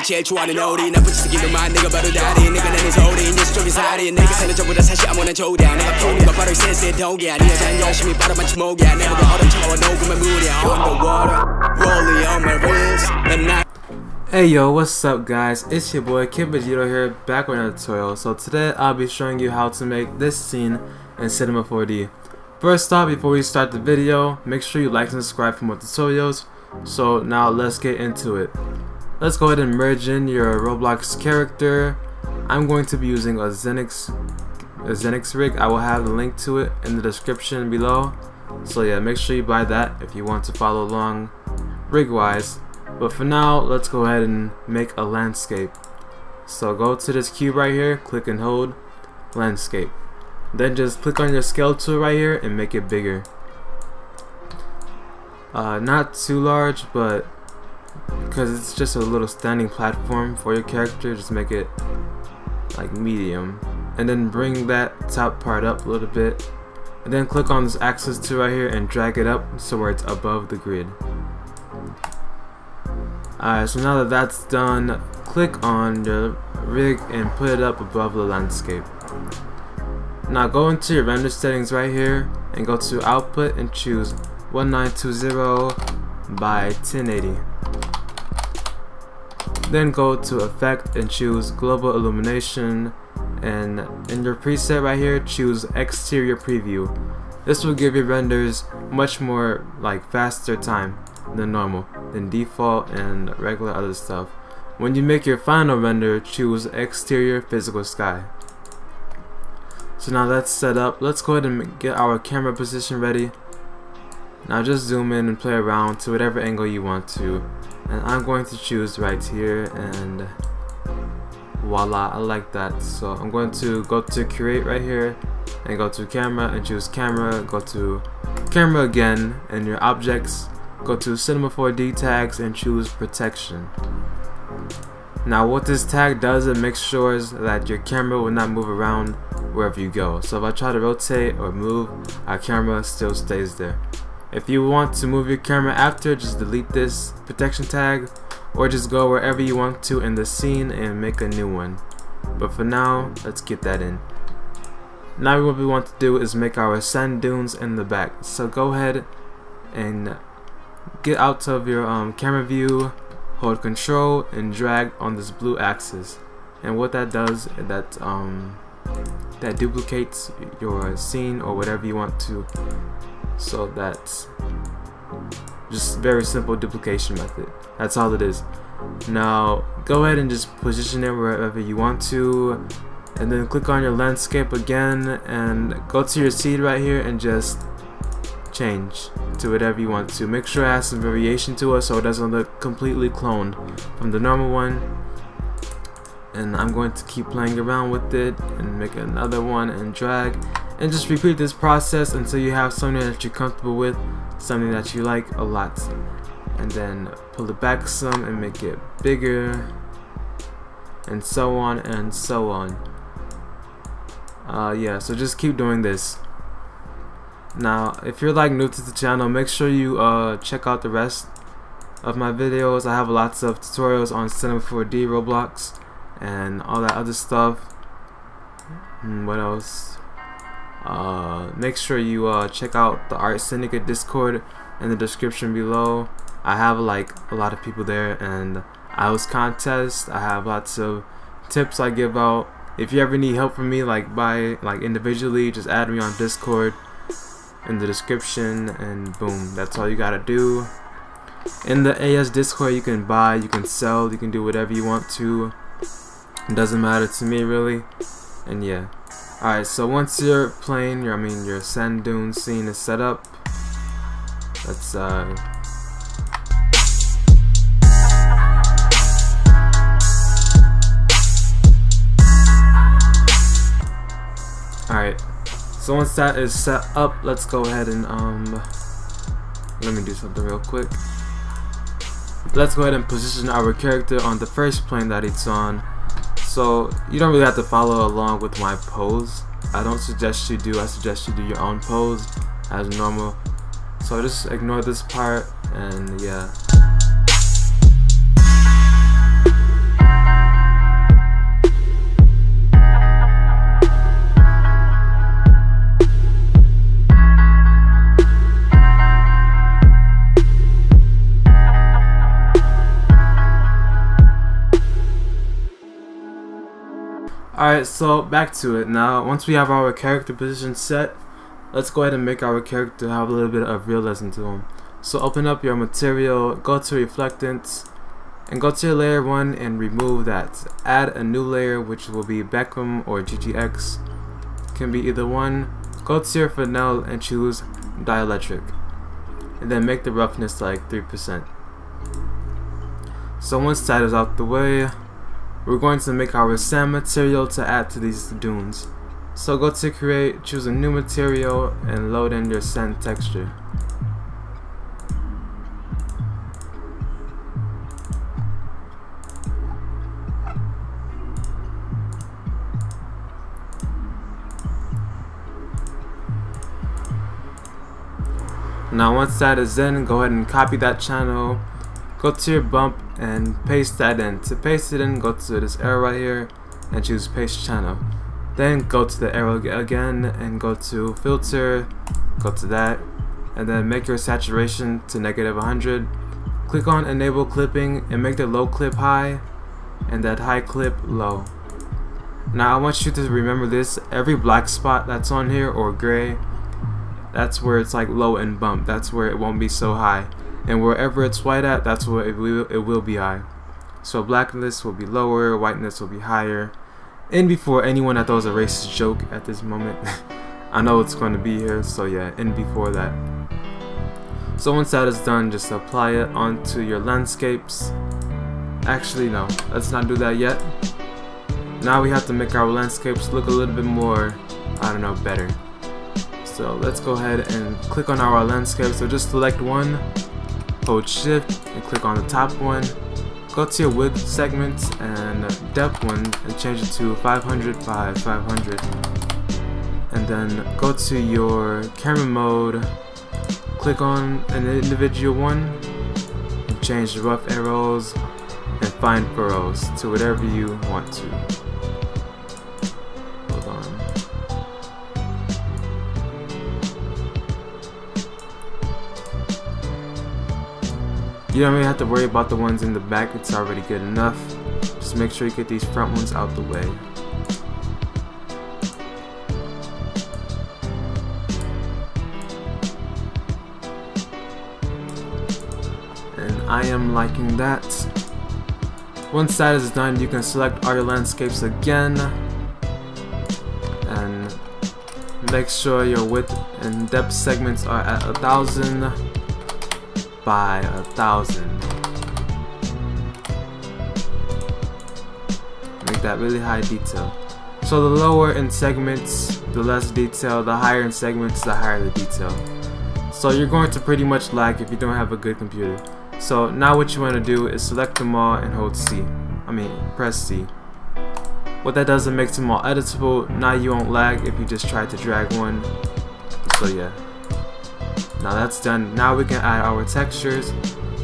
제일 좋아하는 어린 나쁜 짓 기분 많은 내가 바로 다리 내가 나는 서울인 예수 쪽에 살이 내가 사는 전부 다 사실 아무나 좋다 내가 푸는 거 바로 이 센스의 동기야 네 여자는 열심히 빨아만 주목이야 내 보고 얼음 차가워 녹으면 물이야 Underwater rolling on my wrist and I Hey yo, what's up guys, it's your boy Kid Vegito here, back with another tutorial. So today I'll be showing you how to make this scene in Cinema 4D. First off, before we start the video, make sure you like and subscribe for more tutorials. So now let's get into it. Let's go ahead and merge in your Roblox character. I'm going to be using Azenix Rig. I will have the link to it in the description below. So yeah, make sure you buy that if you want to follow along rig wise. But for now, let's go ahead and make a landscape. So go to this cube right here, click and hold landscape. Then just click on your scale tool right here and make it bigger. Not too large, but because it's just a little standing platform for your character, just make it like medium. And then bring that top part up a little bit. And then click on this axis tool right here and drag it up so where it's above the grid. Alright, so now that that's done, click on your rig and put it up above the landscape. Now go into your render settings right here and go to output and choose 1920 by 1080. Then go to effect and choose global illumination, and in your preset right here choose exterior preview. This will give your renders much more like faster time than normal, than default and regular other stuff. When you make your final render, choose exterior physical sky. So now that's set up, let's go ahead and get our camera position ready. Now just zoom in and play around to whatever angle you want to, and I'm going to choose right here, and voila, I like that. So I'm going to go to create right here and go to camera and choose camera, go to camera again, and your objects, go to Cinema 4D tags and choose protection. Now what this tag does, it makes sure that your camera will not move around wherever you go. So if I try to rotate or move, our camera still stays there. If you want to move your camera after, just delete this protection tag, or just go wherever you want to in the scene and make a new one. But for now, let's get that in. Now what we want to do is make our sand dunes in the back. So go ahead and get out of your camera view, hold control and drag on this blue axis, and what that does is that duplicates your scene or whatever you want to. So that's just very simple duplication method. That's all it is. Now go ahead and just position it wherever you want to, and then click on your landscape again and go to your seed right here and just change to whatever you want to. Make sure it has some variation to it so it doesn't look completely cloned from the normal one. And I'm going to keep playing around with it and make another one and drag, and just repeat this process until you have something that you're comfortable with, something that you like a lot. And then pull it back some and make it bigger, and so on and so on. Yeah, so just keep doing this. Now if you're like new to the channel, make sure you check out the rest of my videos. I have lots of tutorials on Cinema 4D, Roblox, and all that other stuff. What else? Make sure you check out the Art Syndicate Discord in the description below. I have like a lot of people there, and I host contests. I have lots of tips I give out. If you ever need help from me, like individually, just add me on Discord in the description, and boom, that's all you gotta do. In the AS Discord, you can buy, you can sell, you can do whatever you want to. It doesn't matter to me really. And yeah, alright, so once your plane, your sand dune scene is set up, let's alright, so once that is set up, let's go ahead and let me do something real quick. Let's go ahead and position our character on the first plane that it's on. So you don't really have to follow along with my pose. I don't suggest you do. I suggest you do your own pose as normal. So just ignore this part, and yeah. Alright, so back to it. Now, once we have our character position set, let's go ahead and make our character have a little bit of realism to him. So open up your material, go to reflectance, and go to your layer 1 and remove that. Add a new layer, which will be Beckham or GFX. Can be either one. Go to your Fresnel and choose dielectric, and then make the roughness like 3%. So once that is out the way, we're going to make our sand material to add to these dunes. So go to create, choose a new material, and load in your sand texture. Now once that is in, go ahead and copy that channel, go to your bump and paste that in. To paste it in, go to this arrow right here and choose paste channel. Then go to the arrow again and go to filter, go to that, and then make your saturation to -100. Click on enable clipping and make the low clip high and that high clip low. Now I want you to remember this, every black spot that's on here or gray, that's where it's like low and bump. That's where it won't be so high. And wherever it's white at, that's where it will be high. So blackness will be lower, whiteness will be higher. And before anyone that throws a racist joke at this moment, I know it's going to be here, so yeah, and before that. So once that is done, just apply it onto your landscapes. Actually no, let's not do that yet. Now we have to make our landscapes look a little bit more, I don't know, better. So let's go ahead and click on our landscape. So just select one, hold shift and click on the top one. Go to your width segments and depth one and change it to 500 by 500. And then go to your camera mode, click on an individual one and change the rough arrows and fine furrows to whatever you want to. Hold on. You don't really have to worry about the ones in the back, it's already good enough. Just make sure you get these front ones out the way. And I am liking that. Once that is done, you can select all your landscapes again and make sure your width and depth segments are at 1000 by 1000. Make that really high detail. So the lower in segments, the less detail, the higher in segments, the higher the detail. So you're going to pretty much lag if you don't have a good computer. So now what you want to do is select them all and hold press C. What that does, it makes them all editable. Now you won't lag if you just try to drag one. So yeah. Now that's done. Now we can add our textures.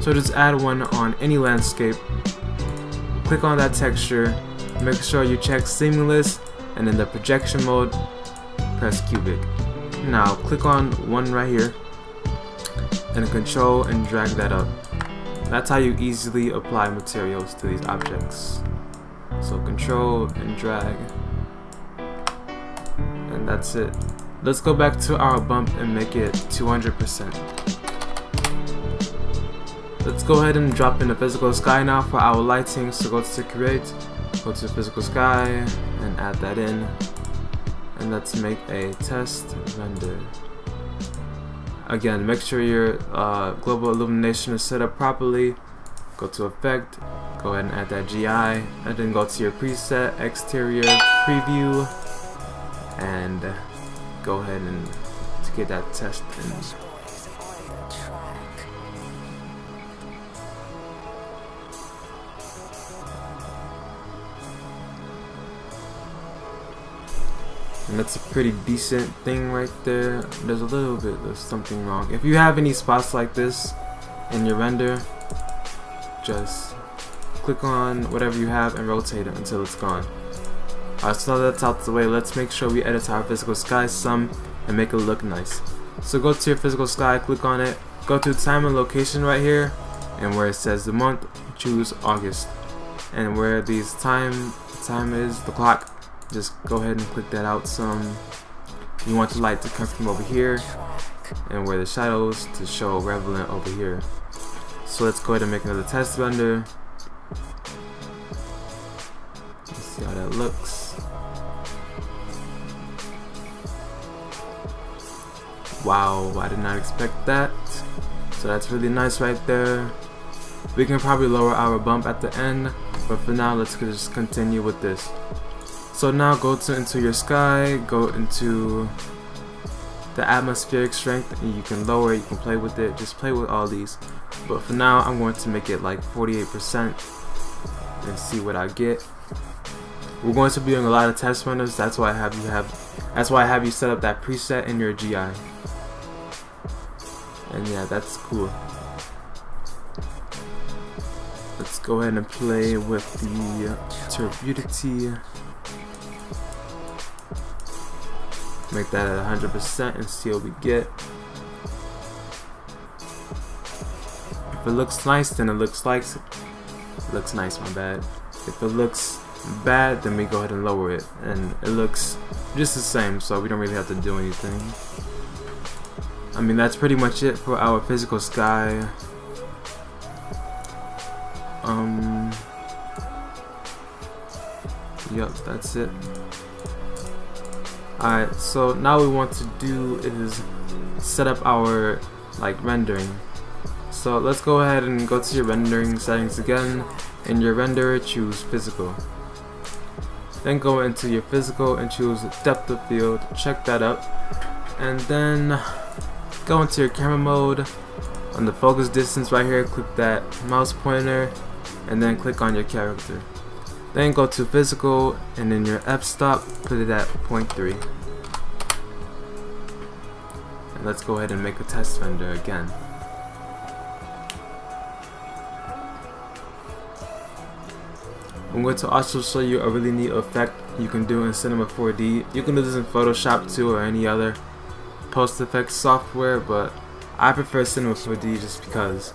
So just add one on any landscape. Click on that texture. Make sure you check seamless, and in the projection mode, press cubic. Now click on one right here and control and drag that up. That's how you easily apply materials to these objects. So control and drag, and that's it. Let's go back to our bump and make it 200%. Let's go ahead and drop in the physical sky now for our lighting. So go to create, go to physical sky and add that in. And let's make a test render. Again, make sure your global illumination is set up properly. Go to effect, go ahead and add that GI, and then go to your preset, exterior, preview, and go ahead and get that test in. And that's a pretty decent thing right there. There's a little bit of something wrong. If you have any spots like this in your render, just click on whatever you have and rotate it until it's gone. Alright, so now that's out the way, let's make sure we edit our physical sky some and make it look nice. So go to your physical sky, click on it, go to time and location right here, and where it says the month, choose August. And where these time is, the clock, just go ahead and click that out some. You want the light to come from over here, and where the shadows to show relevant over here. So let's go ahead and make another test render. Let's see how that looks. Wow, I did not expect that. So that's really nice right there. We can probably lower our bump at the end, but for now let's just continue with this. So now go into your sky, go into the atmospheric strength, and you can lower it, you can play with it, just play with all these. But for now I'm going to make it like 48% and see what I get. We're going to be doing a lot of test renders, that's why I have you set up that preset in your GI. And yeah, that's cool. Let's go ahead and play with the turbidity. Make that at 100% and see what we get. If it looks nice, then it looks nice, my bad. If it looks bad, then we go ahead and lower it, and it looks just the same, so we don't really have to do anything. I mean, that's pretty much it for our physical sky. Yep, that's it. Alright, so now we want to do is set up our rendering. So let's go ahead and go to your rendering settings again. In your renderer, choose physical. Then go into your physical and choose depth of field. Check that up, and then go into your camera mode. On the focus distance right here, click that mouse pointer, and then click on your character. Then go to physical, and in your f-stop, put it at 0.3. And let's go ahead and make a test render again. I'm going to also show you a really neat effect you can do in Cinema 4D. You can do this in Photoshop too, or any other post-effects software, but I prefer Cinema 4D just because,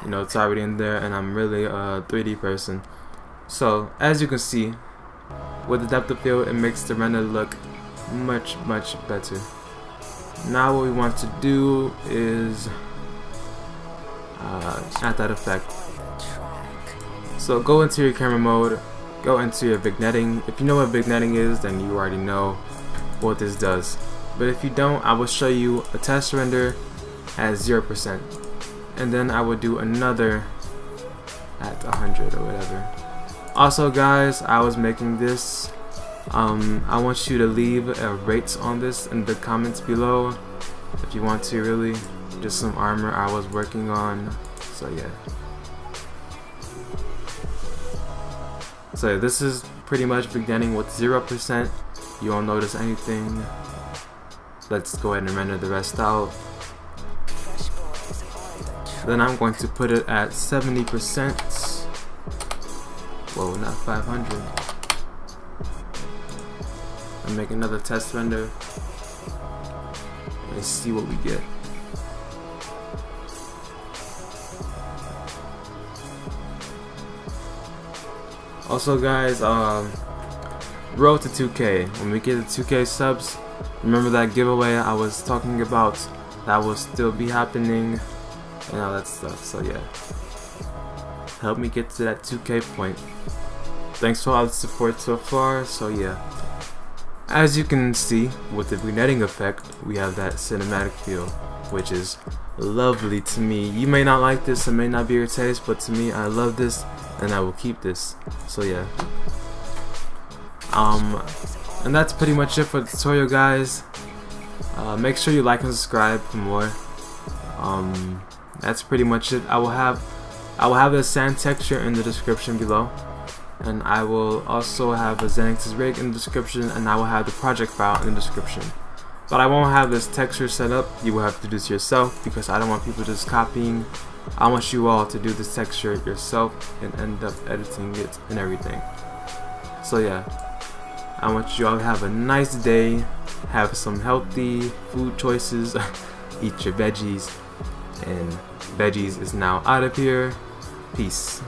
you know, it's already in there, and I'm really a 3D person. So as you can see, with the depth of field, it makes the render look much better. Now what we want to do is add that effect. So go into your camera mode, go into your vignetting. If you know what vignetting is, then you already know what this does. But if you don't, I will show you a test render at 0%, and then I will do another at 100 or whatever. Also guys, I was making this. I want you to leave a rate on this in the comments below if you want to. Really, just some armor I was working on. So yeah. So this is pretty much vignetting with 0%. You won't notice anything. Let's go ahead and render the rest out. Then I'm going to put it at 70%. Whoa, not 500. And make another test render and see what we get. Also guys, road to 2K. When we get to 2K subs, remember that giveaway I was talking about? That will still be happening and all that stuff. So yeah, help me get to that 2K point. Thanks for all the support so far. So yeah, as you can see with the vignetting effect, we have that cinematic feel, which is lovely to me. You may not like this, it may not be your taste, but to me I love this and I will keep this. So yeah, and that's pretty much it for the tutorial guys. Make sure you like and subscribe for more. That's pretty much it. I will have the sand texture in the description below, and I will also have Azenix Rig in the description, and I will have the project file in the description. But I won't have this texture set up. You will have to do this yourself because I don't want people just copying. I want you all to do this texture yourself and end up editing it and everything. So yeah, I want you all to have a nice day, have some healthy food choices, eat your veggies, and veggies is now out of here. Peace.